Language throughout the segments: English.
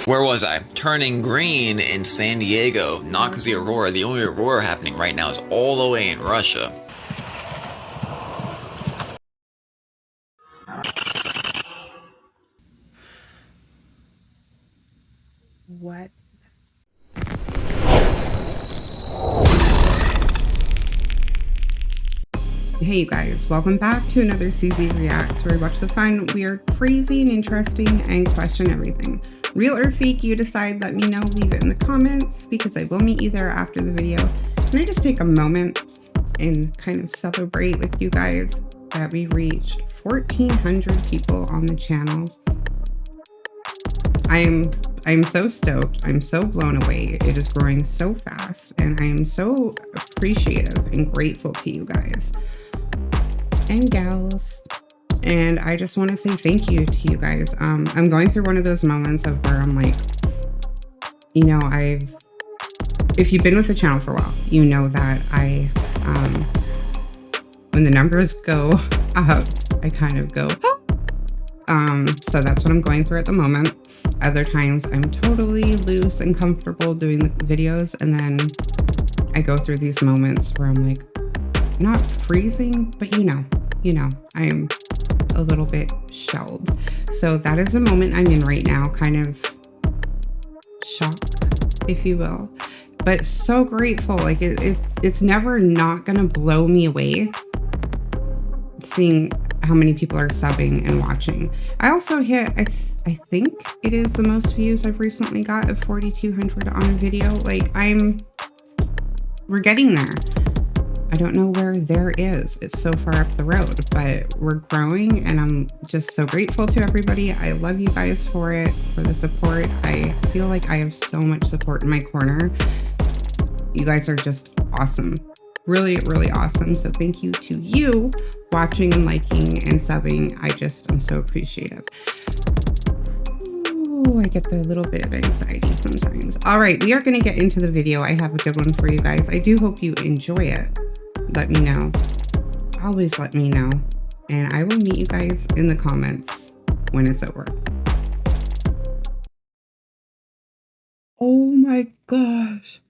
Where was I? Turning green in San Diego. Not because the aurora. The only aurora happening right now is all the way in Russia. What? Hey you guys, welcome back to another CZ Reacts, where we watch the fun, weird, crazy, and interesting, and question everything. Real or fake, you decide. Let me know, leave it in the comments, because I will meet you there after the video. Can I just take a moment and kind of celebrate with you guys that we reached 1,400 people on the channel. I'm so stoked. I'm so blown away. It is growing so fast, and I am so appreciative and grateful to you guys and gals. And I just want to say thank you to you guys. I'm going through one of those moments of where I'm like, you know, if you've been with the channel for a while, you know that when the numbers go up, I kind of go, so that's what I'm going through at the moment. Other times I'm totally loose and comfortable doing the videos, and then I go through these moments where I'm like, not freezing, but you know, I'm a little bit shelled. So that is the moment I'm in right now, kind of shocked, if you will, but so grateful. Like it's never not gonna blow me away seeing how many people are subbing and watching. I also hit, I think it is the most views I've recently got of 4,200 on a video. Like we're getting there. I don't know where there is. It's so far up the road, but we're growing, and I'm just so grateful to everybody. I love you guys for it, for the support. I feel like I have so much support in my corner. You guys are just awesome. Really, really awesome. So thank you to you watching and liking and subbing. I'm so appreciative. Ooh, I get the little bit of anxiety sometimes. All right, we are going to get into the video. I have a good one for you guys. I do hope you enjoy it. Let me know. Always let me know. And I will meet you guys in the comments when it's over. Oh my gosh.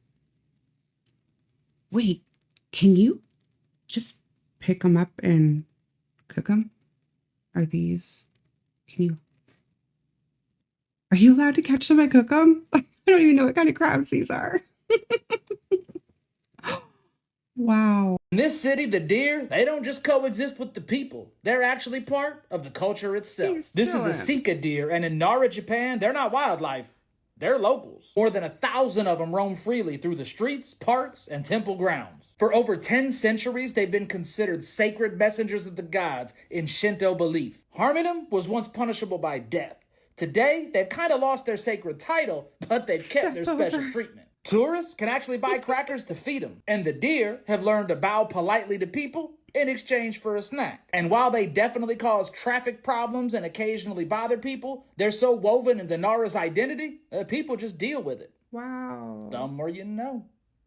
Wait, can you just pick them up and cook them? Are you allowed to catch them and cook them? I don't even know what kind of crabs these are. Wow. In this city, the deer, they don't just coexist with the people. They're actually part of the culture itself. This is a Sika deer, and in Nara, Japan, they're not wildlife. They're locals. More than 1,000 of them roam freely through the streets, parks, and temple grounds. For over 10 centuries, they've been considered sacred messengers of the gods in Shinto belief. Harming them was once punishable by death. Today, they've kind of lost their sacred title, but they've kept their special treatment. Tourists can actually buy crackers to feed them, and the deer have learned to bow politely to people in exchange for a snack. And while they definitely cause traffic problems and occasionally bother people, they're so woven into Nara's identity that people just deal with it. Wow. The more you know.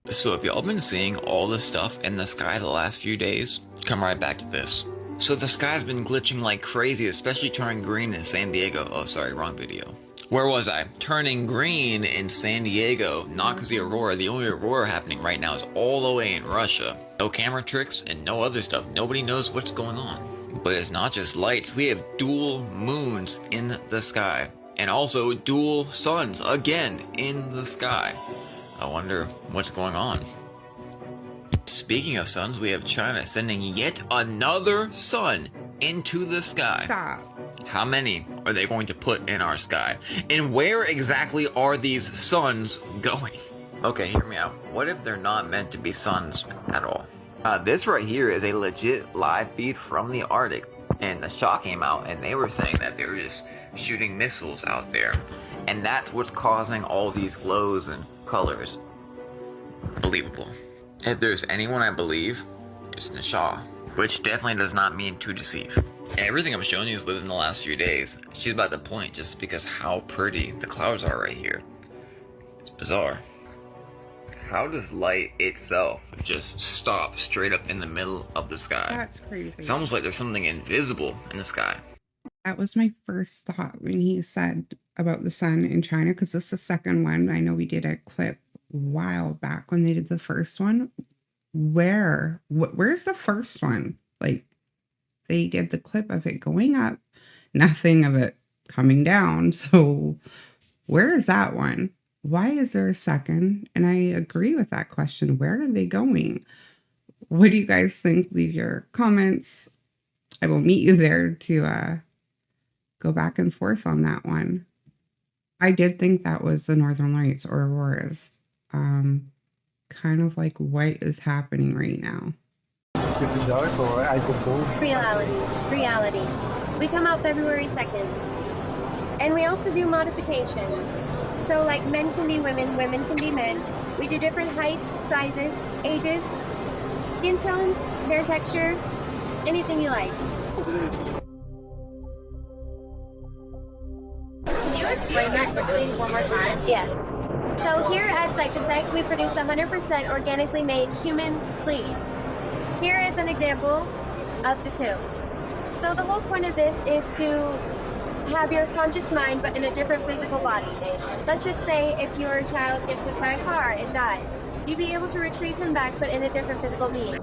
So if y'all been seeing all this stuff in the sky the last few days, come right back to this. So the sky's been glitching like crazy, especially turning green in San Diego. Oh, sorry, wrong video. Where was I? Turning green in San Diego. Not because the aurora. The only aurora happening right now is all the way in Russia. No camera tricks and no other stuff. Nobody knows what's going on. But it's not just lights. We have dual moons in the sky. And also dual suns again in the sky. I wonder what's going on. Speaking of suns, we have China sending yet another sun into the sky. Stop. How many are they going to put in our sky? And where exactly are these suns going? Okay, hear me out. What if they're not meant to be suns at all? This right here is a legit live feed from the Arctic. And the shot came out and they were saying that they were just shooting missiles out there. And that's what's causing all these glows and colors. Believable. If there's anyone I believe, it's Nisha. Which definitely does not mean to deceive. Everything I'm showing you is within the last few days. She's about to point just because how pretty the clouds are right here. It's bizarre. How does light itself just stop straight up in the middle of the sky? That's crazy. It's almost like there's something invisible in the sky. That was my first thought when he said about the sun in China, because this is the second one. I know we did a clip a while back when they did the first one. Where's the first one? Like, they did the clip of it going up, nothing of it coming down. So where is that one? Why is there a second? And I agree with that question. Where are they going? What do you guys think? Leave your comments. I will meet you there to go back and forth on that one. I did think that was the Northern Lights or auroras. Kind of like what is happening right now. Reality. We come out February 2nd. And we also do modifications. So like men can be women, women can be men. We do different heights, sizes, ages, skin tones, hair texture, anything you like. Can you explain that quickly one more time? Yes. So here at Psychosec, we produce 100% organically made human sleeves. Here is an example of the two. So the whole point of this is to have your conscious mind but in a different physical body. Let's just say if your child gets hit by a car and dies, you'd be able to retrieve him back but in a different physical being.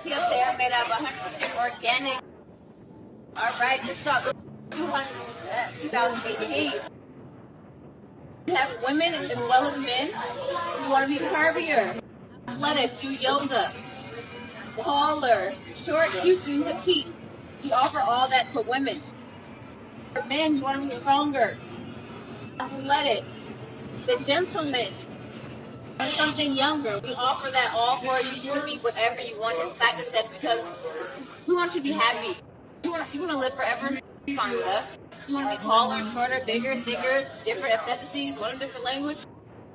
See up there, made out of 100% organic. All right, this up 2018. You have women as well as men. You want to be curvier, athletic, do yoga, taller, short, cute, and petite. We offer all that for women. For men, you want to be stronger, athletic, the gentleman. Or something younger. We offer that all for you. You can be whatever you want in Psychosec because we want you to be happy. You want to live forever? It's fine with us. You want to be taller, shorter, bigger, thicker, different ethnicities, learn a different language?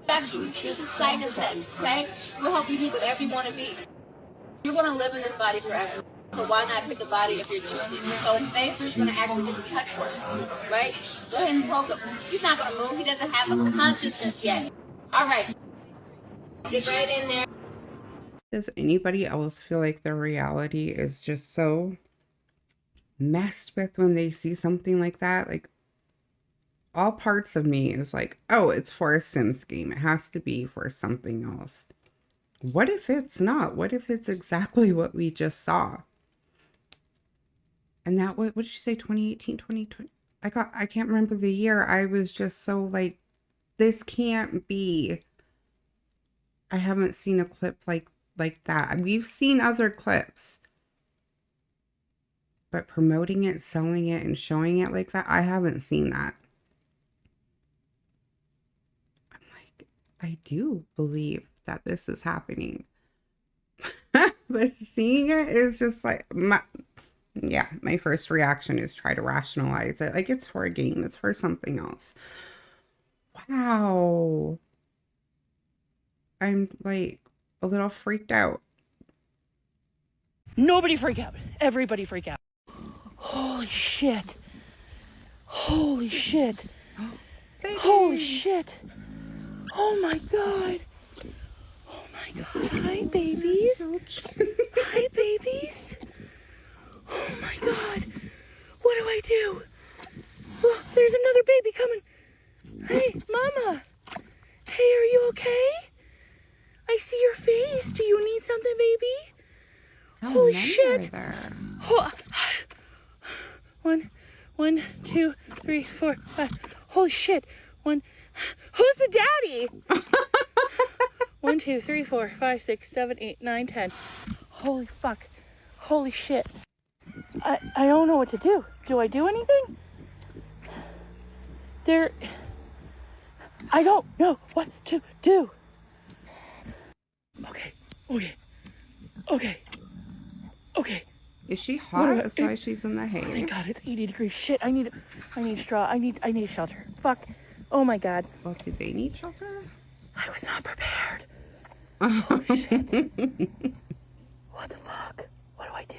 Got you. This is Psychosec, okay? We'll help you be whatever you want to be. You're going to live in this body forever. So why not pick a body if you're choosing? So today, we're going to actually do the touch work, right? Go ahead and poke him. He's not going to move. He doesn't have a consciousness yet. All right. Get right in there. Does anybody else feel like their reality is just so messed with when they see something like that? Like, all parts of me is like, oh, it's for a Sims game. It has to be for something else. What if it's not? What if it's exactly what we just saw? And that, what did you say, 2018, 2020? I can't remember the year. I was just so like, this can't be. I haven't seen a clip like that. We've seen other clips, but promoting it, selling it, and showing it like that, I haven't seen that. I'm like, I do believe that this is happening. But seeing it is just like, my first reaction is try to rationalize it. Like, it's for a game. It's for something else. Wow. I'm like a little freaked out. Nobody freak out. Everybody freak out. Holy shit. Holy shit. Babies. Holy shit. Oh my god. Oh my god. Hi, babies. So cute. Hi, babies. Oh my god. What do I do? Oh, there's another baby coming. Hey, mama. Hey, are you okay? I see your face. Do you need something, baby? How Holy many shit. are there? Oh, 1, 2, 3, 4, 5. Holy shit. Who's the daddy? 1, 2, 3, 4, 5, 6, 7, 8, 9, 10. Holy fuck. Holy shit. I don't know what to do. Do I do anything? I don't know what to do. Okay. Is she hot? That's why she's in the hay. Oh my god, it's 80 degrees. Shit, I need straw. I need shelter. Fuck. Oh my god. Well, do they need shelter? I was not prepared. Holy shit. What the fuck? What do I do?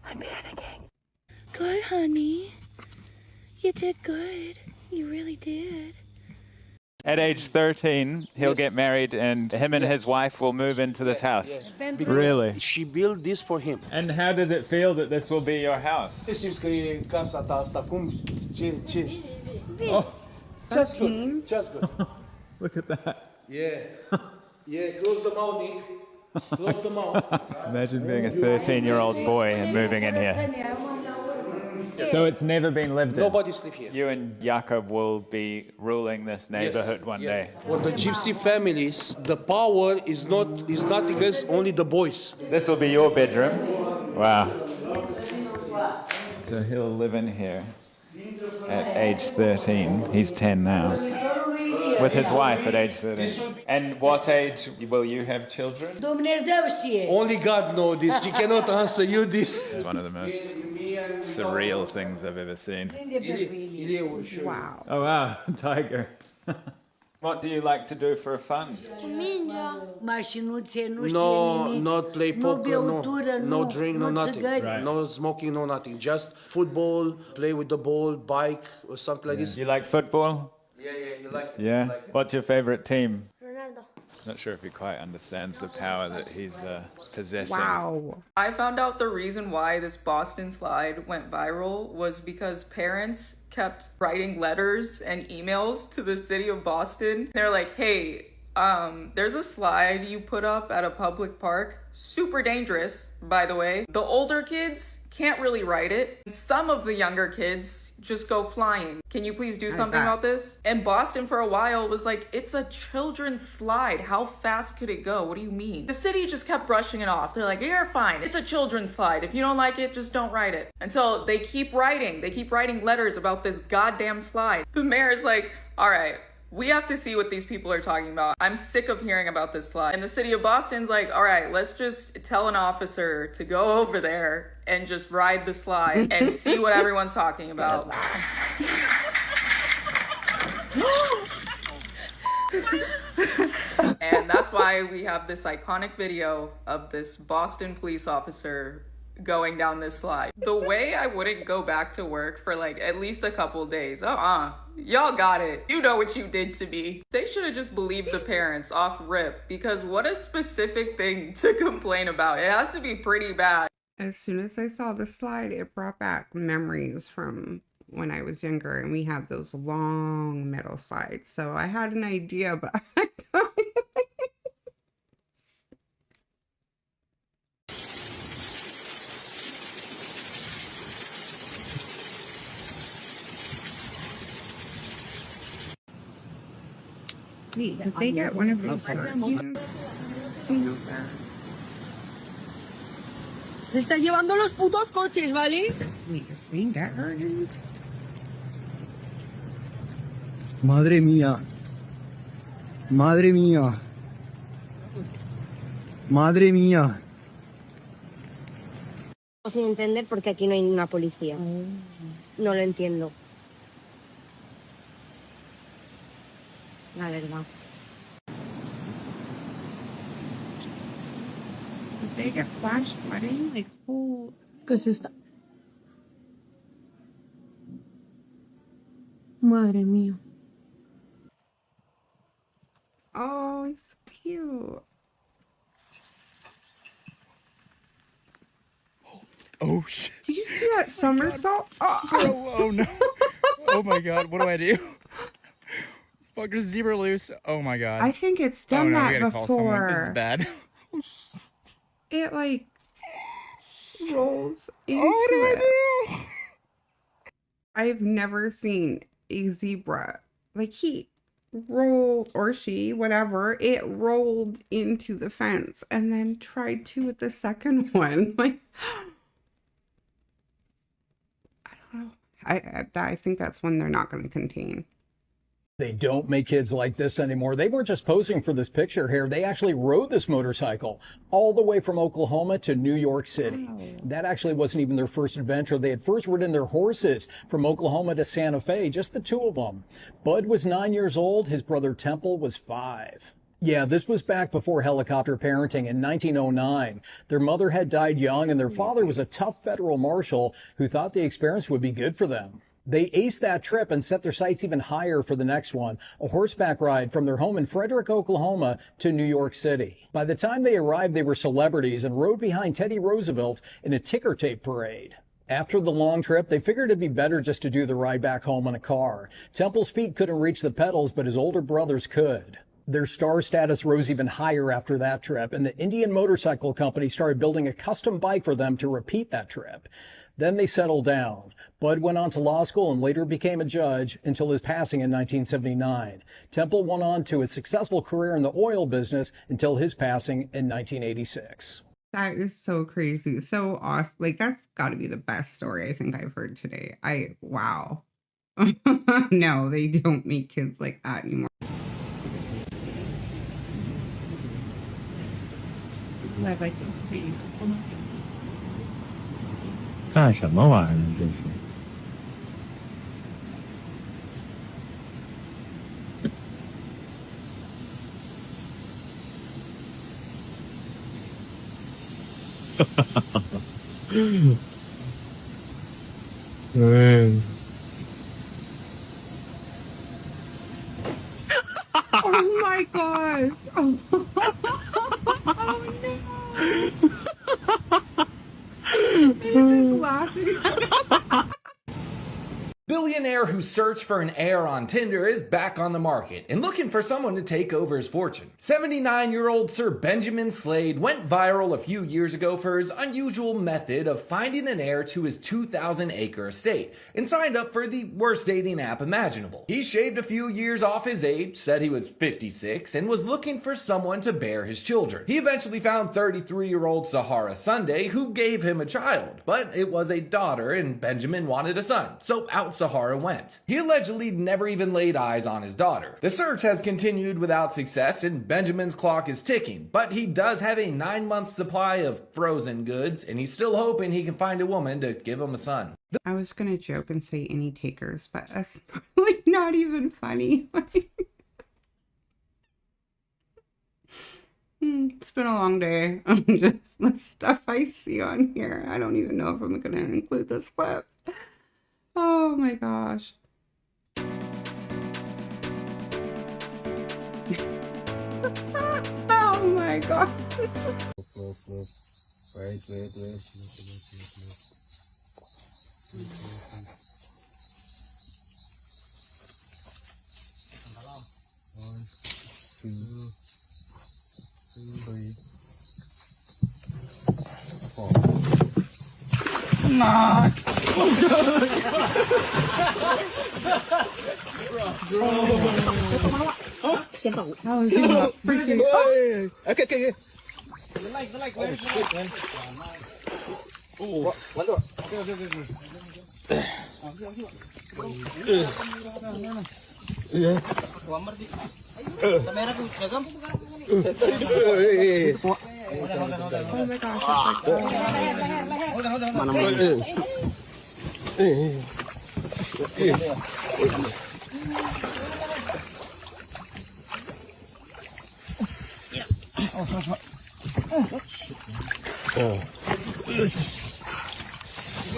I'm panicking. Good, honey. You did good. You really did. At age 13, he'll get married and him and his wife will move into this house. Really? She built this for him. And how does it feel that this will be your house? Oh, Just good. Just good. look at that. Yeah. Yeah, close the mouth, Nick. Close the mouth. Imagine being a 13-year-old boy and moving in here. So it's never been lived in? Nobody sleep here. You and Jakob will be ruling this neighborhood one day. For the gypsy families, the power is not against only the boys. This will be your bedroom. Wow. So he'll live in here at age 13. He's 10 now. With his wife at age 13. And what age will you have children? Only God knows this. He cannot answer you this. It's one of the most surreal things I've ever seen. Wow. Oh wow, tiger. What do you like to do for fun? No, not play poker, no drink, no nothing. Right. No smoking, no nothing. Just football, play with the ball, bike, or something like this. You like football? Yeah, you like it. Yeah. You like it. What's your favorite team? Ronaldo. Not sure if he quite understands the power that he's possessing. Wow. I found out the reason why this Boston slide went viral was because parents kept writing letters and emails to the city of Boston. They're like, hey, there's a slide you put up at a public park. Super dangerous, by the way. The older kids can't really ride it. Some of the younger kids just go flying. Can you please do something about this? And Boston for a while was like, it's a children's slide. How fast could it go? What do you mean? The city just kept brushing it off. They're like, you're fine. It's a children's slide. If you don't like it, just don't ride it. Until they keep writing letters about this goddamn slide. The mayor's like, all right, we have to see what these people are talking about. I'm sick of hearing about this slide. And the city of Boston's like, all right, let's just tell an officer to go over there and just ride the slide and see what everyone's talking about. And that's why we have this iconic video of this Boston police officer going down this slide. The way I wouldn't go back to work for like at least a couple days. Y'all got it. You know what you did to me. They should have just believed the parents off rip, because what a specific thing to complain about. It has to be pretty bad. As soon as I saw the slide, it brought back memories from when I was younger and we had those long metal slides. So I had an idea, but wait, did they get one of those hurricanes? Seen out there? Se está llevando los putos coches, ¿vale? Wait, is Spain get hurricanes? Madre mía. Madre mía. Madre mía. Sin entender porque aquí no hay una policía. No lo entiendo. La verdad. Did they get flash flooding? Like, whole... ¿Qué es esta? Madre mía. Oh, it's cute. Oh shit. Did you see that somersault? Oh no. Oh my god, what do I do? Fuck, there's a zebra loose. Oh my god. I think it's done no, we that gotta call someone. This is before. bad. It like rolls into What do I it. do? I've never seen a zebra. Like he rolled, or she, whatever, it rolled into the fence and then tried to with the second one. Like, I don't know. I think that's one they're not going to contain. They don't make kids like this anymore. They weren't just posing for this picture here. They actually rode this motorcycle all the way from Oklahoma to New York City. Wow. That actually wasn't even their first adventure. They had first ridden their horses from Oklahoma to Santa Fe, just the two of them. Bud was 9 years old. His brother Temple was 5. Yeah, this was back before helicopter parenting in 1909. Their mother had died young, and their father was a tough federal marshal who thought the experience would be good for them. They aced that trip and set their sights even higher for the next one, a horseback ride from their home in Frederick, Oklahoma to New York City. By the time they arrived, they were celebrities and rode behind Teddy Roosevelt in a ticker tape parade. After the long trip, they figured it'd be better just to do the ride back home in a car. Temple's feet couldn't reach the pedals, but his older brothers could. Their star status rose even higher after that trip, and the Indian Motorcycle Company started building a custom bike for them to repeat that trip. Then they settled down. Bud went on to law school and later became a judge until his passing in 1979. Temple went on to a successful career in the oil business until his passing in 1986. That is so crazy. So awesome. Like, that's got to be the best story I think I've heard today. Wow. No, they don't make kids like that anymore. 干什么玩意儿这是？嗯。Oh my gosh. Oh, no. He's just laughing. Billionaire who searched for an heir on Tinder is back on the market and looking for someone to take over his fortune. 79-year-old Sir Benjamin Slade went viral a few years ago for his unusual method of finding an heir to his 2,000-acre estate and signed up for the worst dating app imaginable. He shaved a few years off his age, said he was 56, and was looking for someone to bear his children. He eventually found 33-year-old Sahara Sunday, who gave him a child, but it was a daughter and Benjamin wanted a son, so out Sahara went. He allegedly never even laid eyes on his daughter. The search has continued without success and Benjamin's clock is ticking, but he does have a 9-month supply of frozen goods and he's still hoping he can find a woman to give him a son. I was going to joke and say any takers, but that's probably not even funny. It's been a long day. Just the stuff I see on here. I don't even know if I'm going to include this clip. Oh my gosh. Oh my god. Wait. 先走。Oh, is he not freaking? Oh. Okay. Oh my gosh.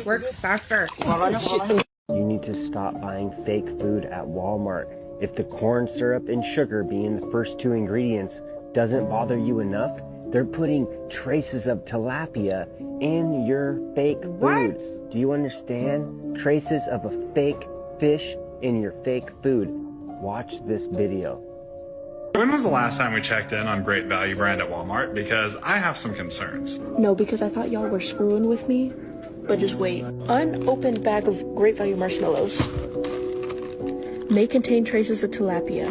Work faster. You need to stop buying fake food at Walmart. If the corn syrup and sugar being the first two ingredients doesn't bother you enough, they're putting traces of tilapia in your fake food. Do you understand? Traces of a fake fish in your fake food. Watch this video. When was the last time we checked in on Great Value brand at Walmart? Because I have some concerns. No, because I thought y'all were screwing with me. But just wait. Unopened bag of Great Value marshmallows. May contain traces of tilapia.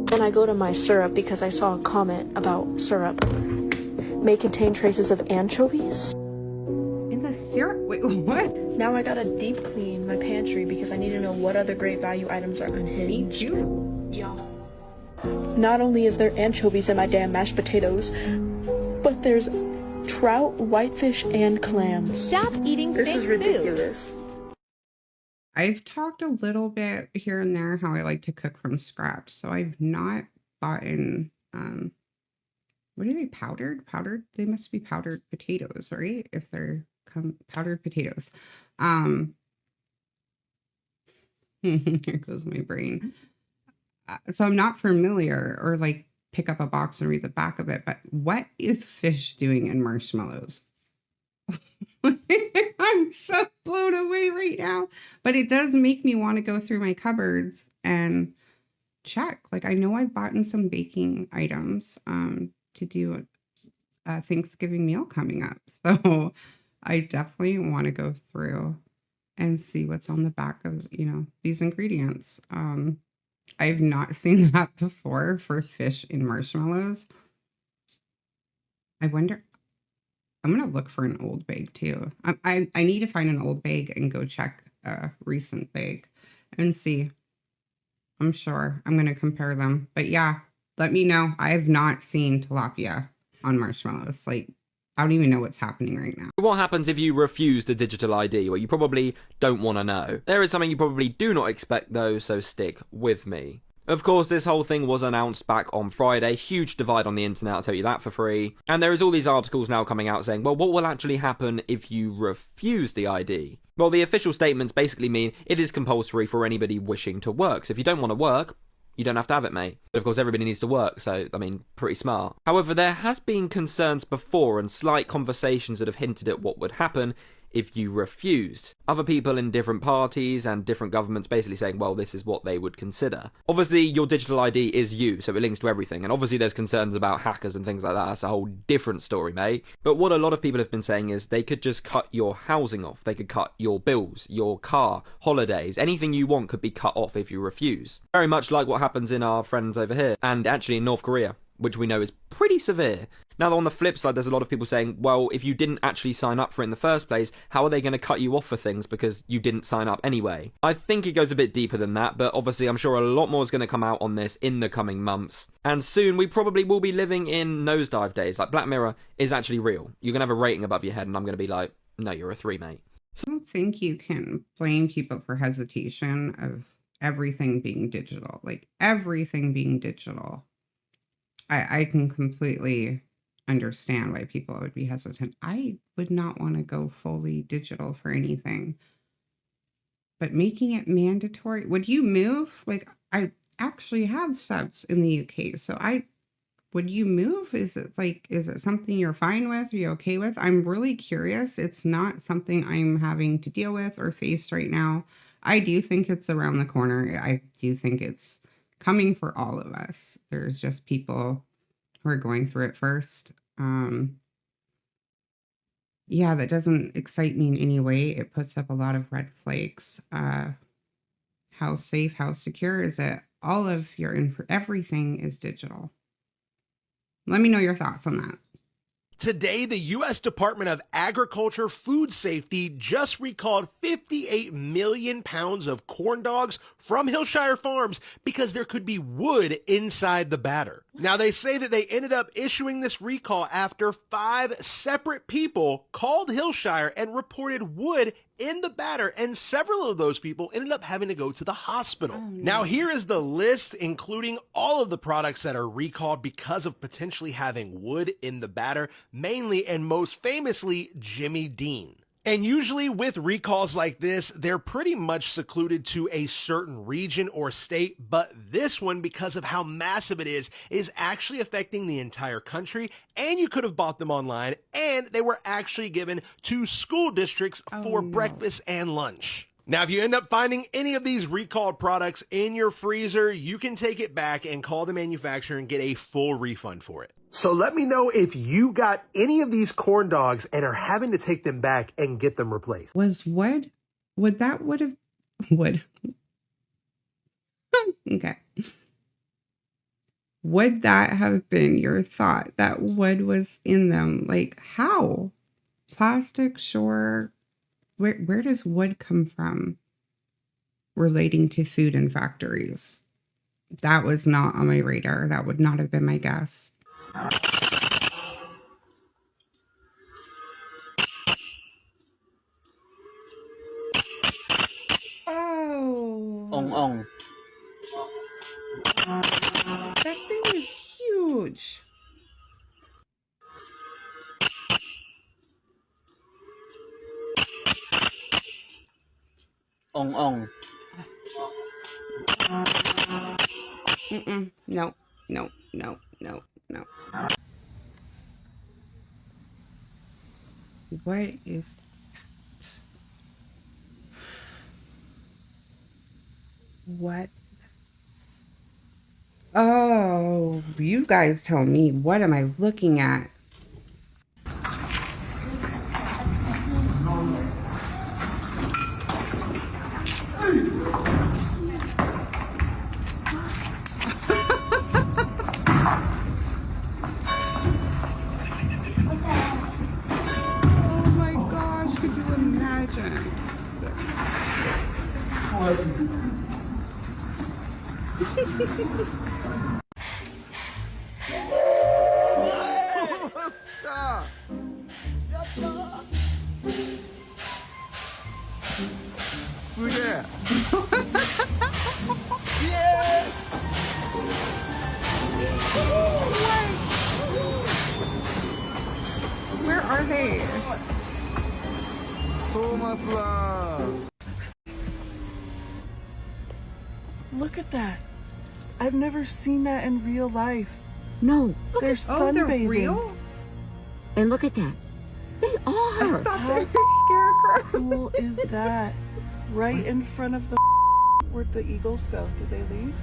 Then I go to my syrup because I saw a comment about syrup. May contain traces of anchovies. In the syrup? Wait, what? Now I gotta deep clean my pantry because I need to know what other Great Value items are unhinged. Me too. Yeah. Not only is there anchovies in my damn mashed potatoes, but there's trout, whitefish, and clams. Stop eating This fake is ridiculous. Food. I've talked a little bit here and there how I like to cook from scratch. So I've not bought in, what are they, powdered? They must be powdered potatoes, right? If they're powdered potatoes. Here goes my brain. So I'm not familiar or like pick up a box and read the back of it, but what is fish doing in marshmallows? I'm so blown away right now, but it does make me want to go through my cupboards and check. Like I know I've bought in some baking items to do a Thanksgiving meal coming up. So I definitely want to go through and see what's on the back of, these ingredients. I've not seen that before for fish in marshmallows. I wonder, I'm going to look for an old bag too. I need to find an old bag and go check a recent bag and see. I'm sure I'm going to compare them. But yeah, let me know. I have not seen tilapia on marshmallows. Like, I don't even know what's happening right now. What happens if you refuse the digital ID? Well, you probably don't want to know. There is something you probably do not expect though, so stick with me. Of course, this whole thing was announced back on Friday. Huge divide on the internet, I'll tell you that for free. And there is all these articles now coming out saying, well, what will actually happen if you refuse the ID? Well, the official statements basically mean it is compulsory for anybody wishing to work. So if you don't want to work, you don't have to have it, mate. But of course, everybody needs to work, so, I mean, pretty smart. However, there has been concerns before and slight conversations that have hinted at what would happen if you refused. Other people in different parties and different governments basically saying, well, this is what they would consider. Obviously, your digital ID is you, so it links to everything, and obviously there's concerns about hackers and things like that. That's a whole different story, mate. But what a lot of people have been saying is they could just cut your housing off. They could cut your bills, your car, holidays, anything you want could be cut off if you refuse. Very much like what happens in our friends over here, and actually in North Korea, which we know is pretty severe. Now, on the flip side, there's a lot of people saying, well, if you didn't actually sign up for it in the first place, how are they going to cut you off for things because you didn't sign up anyway? I think it goes a bit deeper than that, but obviously I'm sure a lot more is going to come out on this in the coming months. And soon we probably will be living in nosedive days. Like, Black Mirror is actually real. You're going to have a rating above your head, and I'm going to be like, no, you're a 3, mate. I don't think you can blame people for hesitation of everything being digital. Like, everything being digital. I can completely understand why people would be hesitant. I would not want to go fully digital for anything. But making it mandatory, would you move? Like, I actually have subs in the UK, so would you move? Is it something you're fine with? Are you okay with? I'm really curious. It's not something I'm having to deal with or face right now. I do think it's around the corner. I do think it's coming for all of us. There's just people who are going through it first. Yeah, that doesn't excite me in any way. It puts up a lot of red flags. How safe, how secure is it? All of your everything is digital. Let me know your thoughts on that. Today, the U.S. Department of Agriculture Food Safety just recalled 58 million pounds of corn dogs from Hillshire Farms because there could be wood inside the batter. Now, they say that they ended up issuing this recall after 5 separate people called Hillshire and reported wood in the batter, and several of those people ended up having to go to the hospital. Oh, no. Now, here is the list, including all of the products that are recalled because of potentially having wood in the batter, mainly and most famously, Jimmy Dean. And usually with recalls like this, they're pretty much secluded to a certain region or state, but this one, because of how massive it is actually affecting the entire country, and you could have bought them online, and they were actually given to school districts for breakfast and lunch. Now, if you end up finding any of these recalled products in your freezer, you can take it back and call the manufacturer and get a full refund for it. So let me know if you got any of these corn dogs and are having to take them back and get them replaced. Was would okay. Would that have been your thought that wood was in them? Like, how? Plastic, sure. Where does wood come from relating to food and factories? That was not on my radar. That would not have been my guess. Oh. Ong. That thing is huge. Ong. No, no, no, no, no. What is that? What? Oh, you guys tell me. What am I looking at? Oh my gosh, could you imagine? Where are they? Look at that. I've never seen that in real life. No. They're sunbathing. They're real? And look at that. They are. I thought they were scarecrows. How cool is that? Right in front of the where'd the eagles go? Did they leave?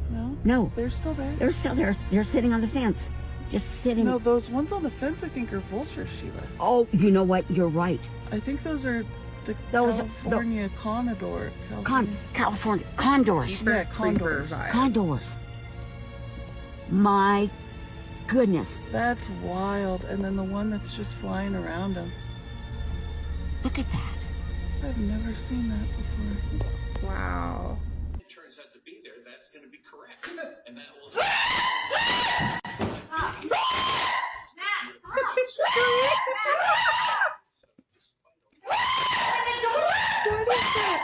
No? No. They're still there. They're still there. They're sitting on the fence. Just sitting. No, those ones on the fence I think are vultures, Sheila. Oh, you know what? You're right. I think those are the Those- California condor. California condors. Yeah, condors. Condors. My goodness. That's wild. And then the one that's just flying around them. Look at that. I've never seen that before. Wow. It turns out to be there, that's going to be correct. And that will... What is that?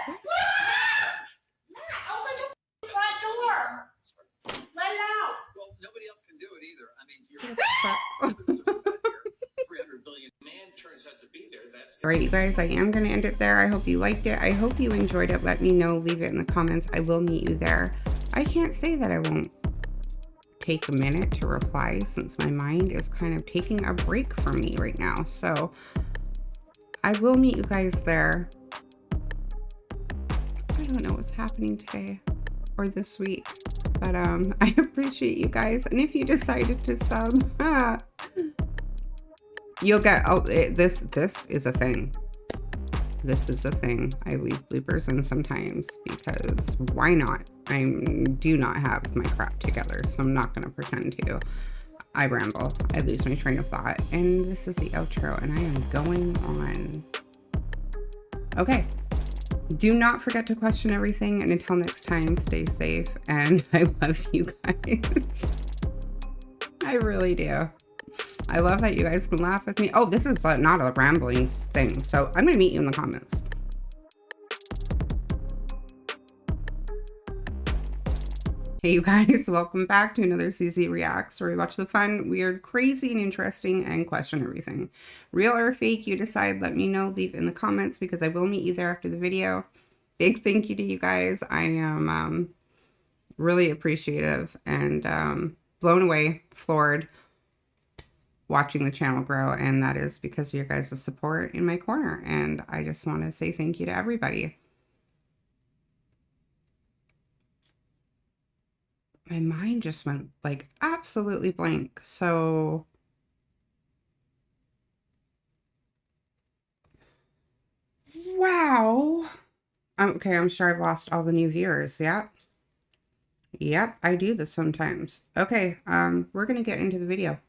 Front door. Let it out. Well, nobody else can do it either. I mean, you're 300 billion man turns out to be there. That's All right, you guys, I am going to end it there. I hope you liked it. I hope you enjoyed it. Let me know. Leave it in the comments. I will meet you there. I can't say that I won't take a minute to reply since my mind is kind of taking a break from me right now. So I will meet you guys there. I don't know what's happening today or this week, but I appreciate you guys. And if you decided to sub, you'll get, this is a thing. This is a thing. I leave bloopers in sometimes because why not? I do not have my crap together, so I'm not going to pretend to. I ramble. I lose my train of thought. And this is the outro, and I am going on. Okay. Do not forget to question everything, and until next time, stay safe, and I love you guys. I really do. I love that you guys can laugh with me. Oh, this is not a rambling thing, so I'm gonna meet you in the comments. Hey you guys, welcome back to another CC Reacts, where we watch the fun, weird, crazy, and interesting, and question everything. Real or fake, you decide. Let me know. Leave in the comments, because I will meet you there after the video. Big thank you to you guys. I am really appreciative and blown away, floored, watching the channel grow, and that is because of your guys' support in my corner, and I just want to say thank you to everybody. My mind just went like absolutely blank. So wow. Okay, I'm sure I've lost all the new viewers. Yep, I do this sometimes. Okay, we're gonna get into the video.